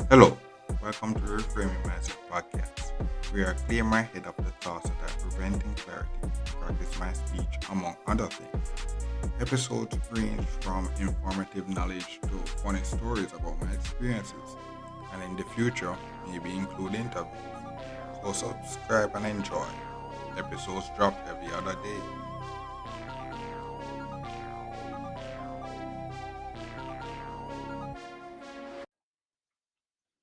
Hello, welcome to Reframing Mindset Podcast. We are clear my head of the thoughts that are preventing clarity, practice my speech, among other things. Episodes range from informative knowledge to funny stories about my experiences, and in the future, maybe include interviews. So subscribe and enjoy. Episodes drop every other day.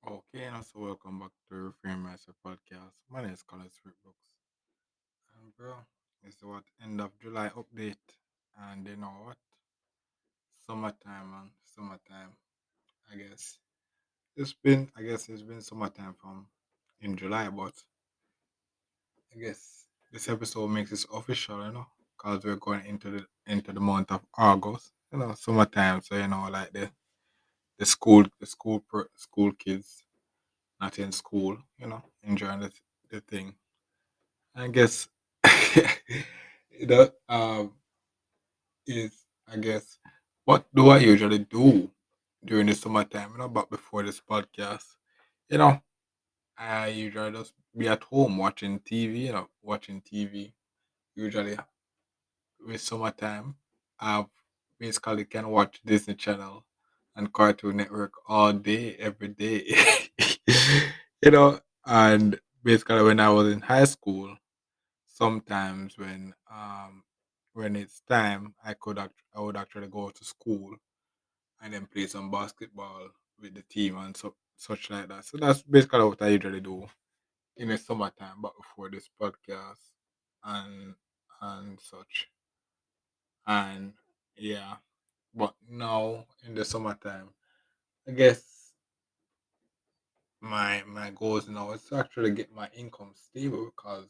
Okay, and also welcome back to Reframing Mindset Podcast. My name is Colin Books. And bro, it's what end of July update. And you know what? Summertime, man. Summertime. I guess it's been summertime from in July, but I guess this episode makes it official, because we're going into the month of August. Summertime. So like the school kids not in school. Enjoying the thing. I guess that is I guess what do I usually do during the summertime, but before this podcast, you know, I usually just be at home watching TV, watching TV. Usually with summertime, I basically can watch Disney Channel and Cartoon Network all day, every day. And basically when I was in high school, sometimes when it's time, I would actually go to school and then play some basketball with the team and such like that. So that's basically what I usually do in the summertime, but before this podcast and such. And yeah, but now in the summertime, I guess my goals now is to actually get my income stable because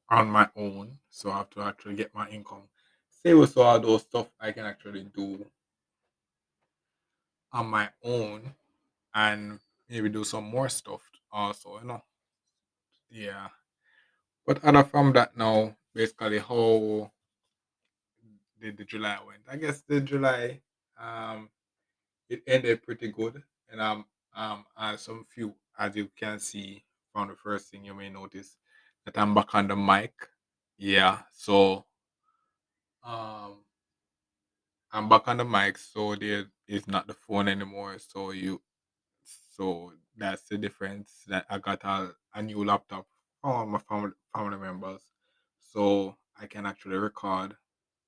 on my own. So I have to actually get my income stable so all those stuff I can actually do on my own and maybe do some more stuff also. Yeah. But other from that now, basically how the July went. I guess the July um it ended pretty good. And as some few as you can see from the first thing you may notice that I'm back on the mic. Yeah. So um I'm back on the mic, so there is not the phone anymore. So that's the difference. That I got a new laptop from all my family members, so I can actually record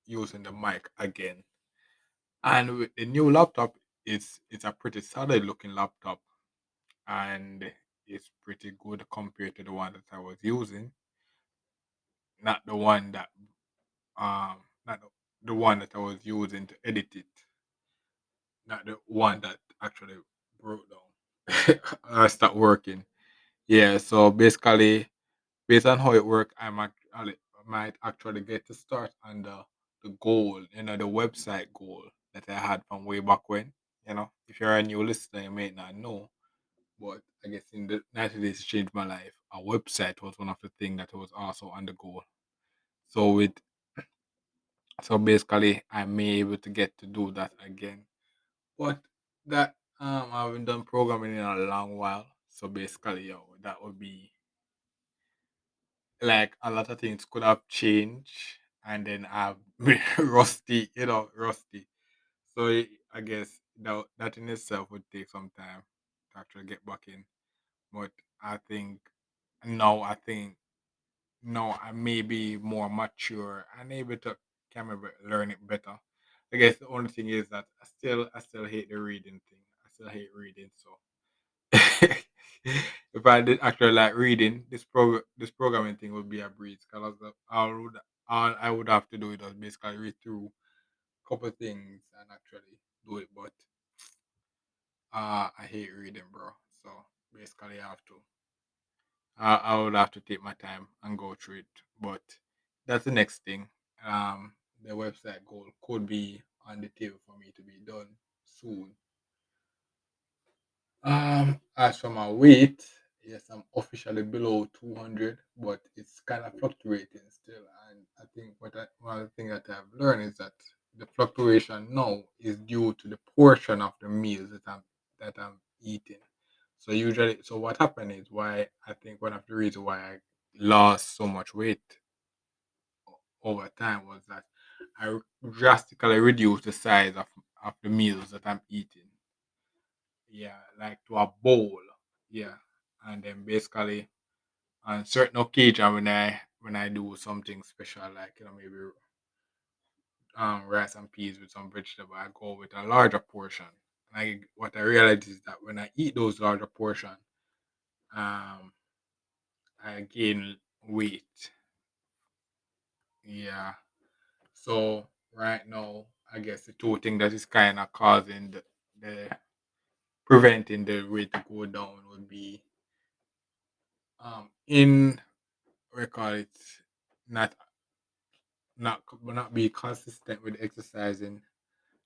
using the mic again. And with the new laptop, it's a pretty solid looking laptop, and it's pretty good compared to the one that I was using. Not the one that not the one that I was using to edit it. Not the one that actually broke down. I stopped working. Yeah, so basically, based on how it worked, might actually get to start on the goal, the website goal that I had from way back when. If you're a new listener, you may not know, but I guess in the 90 days changed my life. A website was one of the things that was also on the goal. So so basically, I may able to get to do that again. But that I haven't done programming in a long while. So basically, that would be like a lot of things could have changed, and then I've been rusty. So I guess that in itself would take some time to actually get back in. But I think now, I think now I may be more mature and able to can maybe learn it better. I guess the only thing is that I still hate the reading thing. I still hate reading, so if I did actually like reading, this programming thing would be a breeze. Because all I would have to do is just basically read through a couple things and actually do it. But I hate reading, bro. So basically, I would have to take my time and go through it. But that's the next thing. The website goal could be on the table for me to be done soon. As for my weight, yes, I'm officially below 200, but it's kind of fluctuating still. And I think one of the things that I've learned is that the fluctuation now is due to the portion of the meals that I'm eating. So usually, so what happened is why I think one of the reasons why I lost so much weight over time was that I drastically reduced the size of the meals that I'm eating. Yeah, like to a bowl. Yeah, and then basically on certain occasion when I do something special, like maybe rice and peas with some vegetable, I go with a larger portion. And what I realized is that when I eat those larger portion, um I gain weight. Yeah. So right now, I guess the two thing that is kind of causing the preventing the weight to go down would be in we call it not not be consistent with exercising,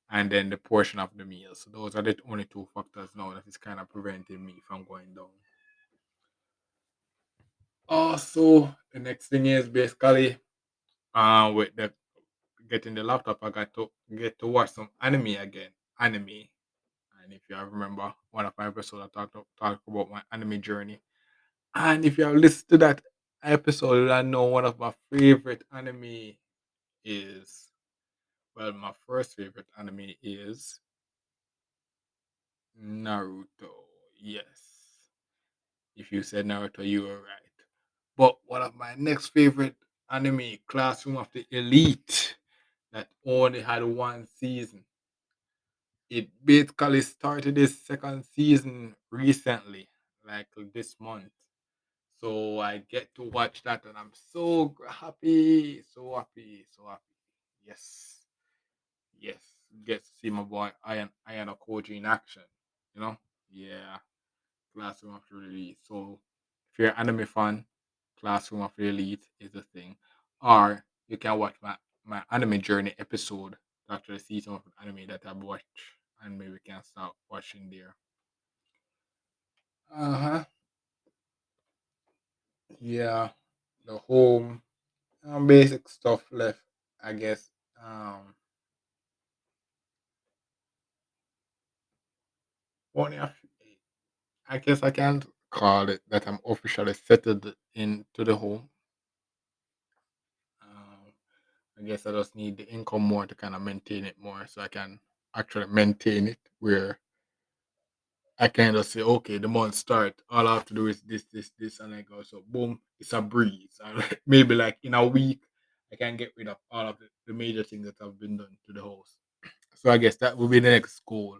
and then the portion of the meal. So those are the only two factors now that is kind of preventing me from going down. Also, the next thing is basically with the getting the laptop, I got to get to watch some anime again. Anime. And if you have remember one of my episodes, I talked about my anime journey. And if you have listened to that episode, I know one of my favorite anime is, well, my first favorite anime is Naruto. Yes. If you said Naruto, you were right. But one of my next favorite anime, Classroom of the Elite, that only had one season. It basically started its second season recently, like this month. So I get to watch that and I'm so happy, so happy, so happy. Yes, yes. Get to see my boy Ian Okoji in action. You know? Yeah. Classroom of the Elite. So if you're an anime fan, Classroom of the Elite is the thing. Or you can watch my anime journey episode to actually see some of the anime that I've watched and maybe can start watching there. Uh-huh. Yeah. The home basic stuff left, I guess. Um only a I guess I can't call it that I'm officially settled into the home. Um, I guess I just need the income more to kind of maintain it more, so I can actually maintain it where I kind of say, okay, the month start. All I have to do is this, this, this, and I go so boom, it's a breeze. And maybe like in a week, I can get rid of all of the major things that have been done to the house. So I guess that will be the next goal.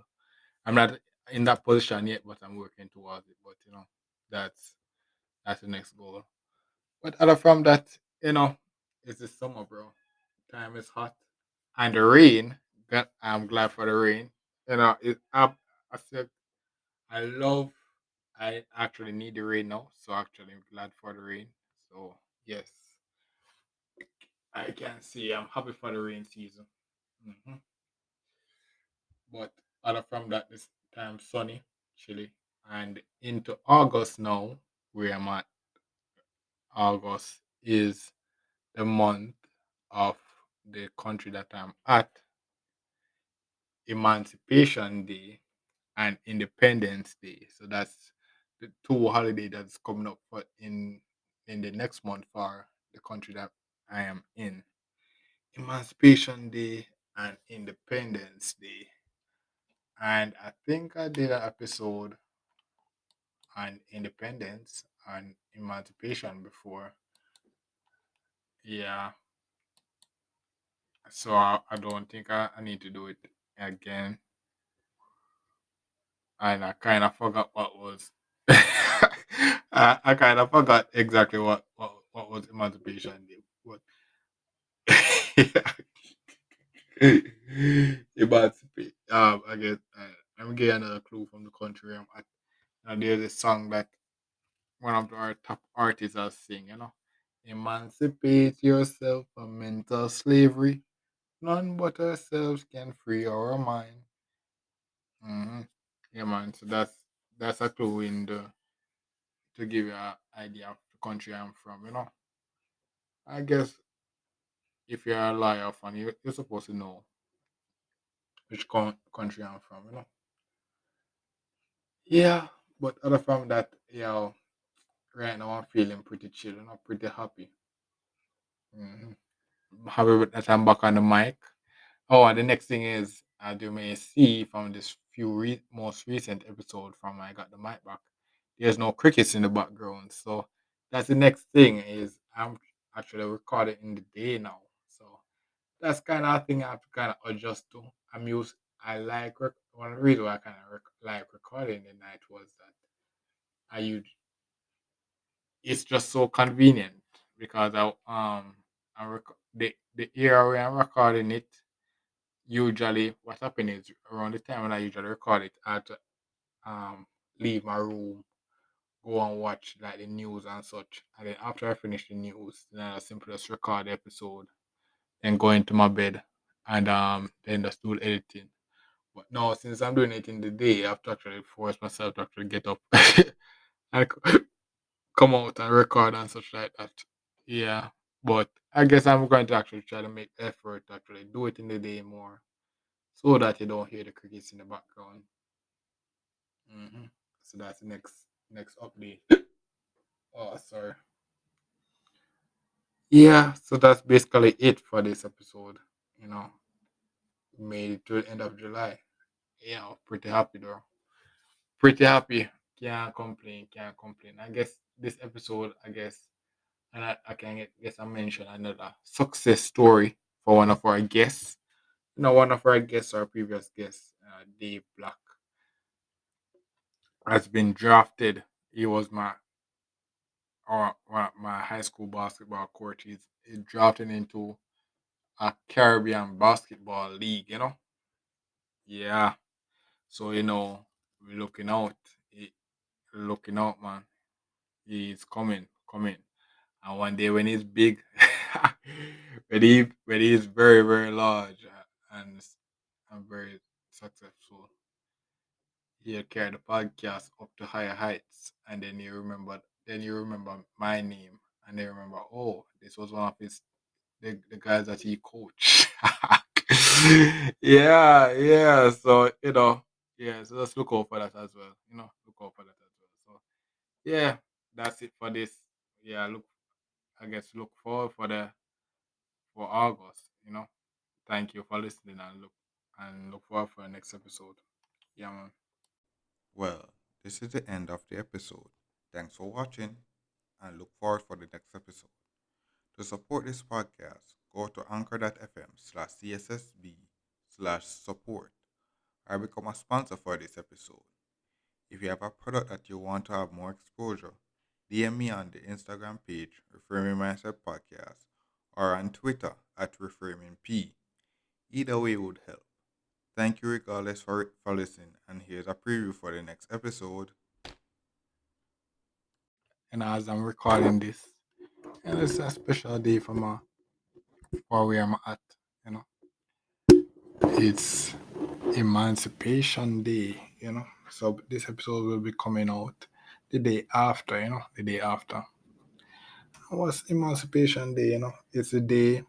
I'm not in that position yet, but I'm working towards it. But that's that's the next goal. But other from that, it's the summer, bro. Time is hot. And the rain, I'm glad for the rain. I said I love I actually need the rain now, so actually I'm glad for the rain. So yes, I can say I'm happy for the rain season. hmm But other from that, this time sunny, chilly, and into August now, where I'm at. August is the month of the country that I'm at, Emancipation Day and Independence Day. So that's the two holiday that's coming up for in the next month for the country that I am in. Emancipation Day and Independence Day. And I think I did an episode on independence and emancipation before. Yeah. So I don't think I need to do it again. And I kind of forgot what was. I kind of forgot exactly what was Emancipation Day. But Emancipate. I guess I'm getting another clue from the country I'm at. And there's a song that one of our top artists are sing. Emancipate yourself from mental slavery. None but ourselves can free our mind. hmm Yeah, man. So that's a clue in the to give you an idea of the country I'm from. I guess if you're a lawyer fan, you're supposed to know which country I'm from. Yeah, but other from that, right now I'm feeling pretty chill, pretty happy. hmm Happy with that I'm back on the mic. Oh, and the next thing is, as you may see from this most recent episode from I Got the Mic Back, there's no crickets in the background. So that's the next thing is I'm actually recording in the day now. So that's kind of a thing I have to kind of adjust to. I like, one of the reasons why I kind of like recording the night was that I use, it's just so convenient because the era where I'm recording it, usually what happens is around the time when I usually record it, I have to um leave my room, go and watch like the news and such. And then after I finish the news, then I simply just record the episode, then go into my bed and then just do the editing. But now since I'm doing it in the day, I have to actually force myself to actually get up and come out and record and such like that. Yeah. But I guess I'm going to actually try to make effort to actually do it in the day more so that you don't hear the crickets in the background. hmm So that's the next update. Oh, sorry. Yeah, so that's basically it for this episode. You know, we made it to the end of July. Yeah, pretty happy though. Pretty happy. Can't complain. Can't complain. I guess this episode, and I can guess I mentioned another success story for one of our guests. One of our guests, our previous guest, Dave Black, has been drafted. He was my high school basketball coach. He's drafted into a Caribbean basketball league. Yeah. So we're looking out. Looking out, man. He's coming. And one day when he's big, when he's very very large and very successful, he'll carry the podcast up to higher heights. And then you remember my name, and they remember, oh, this was one of the guys that he coached. Yeah. So yeah. So just look out for that as well. Look out for that as well. So yeah, that's it for this. Yeah, look forward for August. Thank you for listening and look forward for the next episode. Yeah, man. Well, this is the end of the episode. Thanks for watching and look forward for the next episode. To support this podcast, go to anchor.fm/cssb/support or become a sponsor for this episode. If you have a product that you want to have more exposure, DM me on the Instagram page, Reframing Mindset Podcast, or on Twitter at ReframingP. Either way would help. Thank you regardless for listening, and here's a preview for the next episode. And as I'm recording this, and it's a special day for where I'm at. You know, it's Emancipation Day. So this episode will be coming out the day after. The day after. What's Emancipation Day? It's the day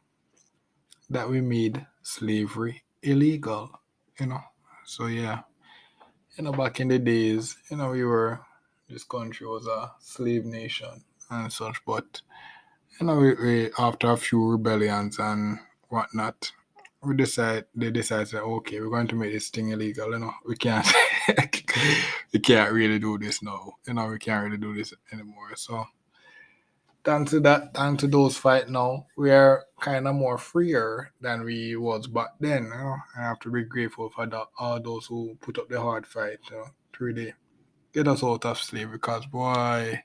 that we made slavery illegal. You know, so yeah. Back in the days, this country was a slave nation and such, but we after a few rebellions and whatnot, they decide that okay, we're going to make this thing illegal. We can't, we can't really do this now. We can't really do this anymore. So thanks to those fight now, we are kind of more freer than we was back then. I have to be grateful for all those who put up the hard fight to really get us out of slavery. Because boy.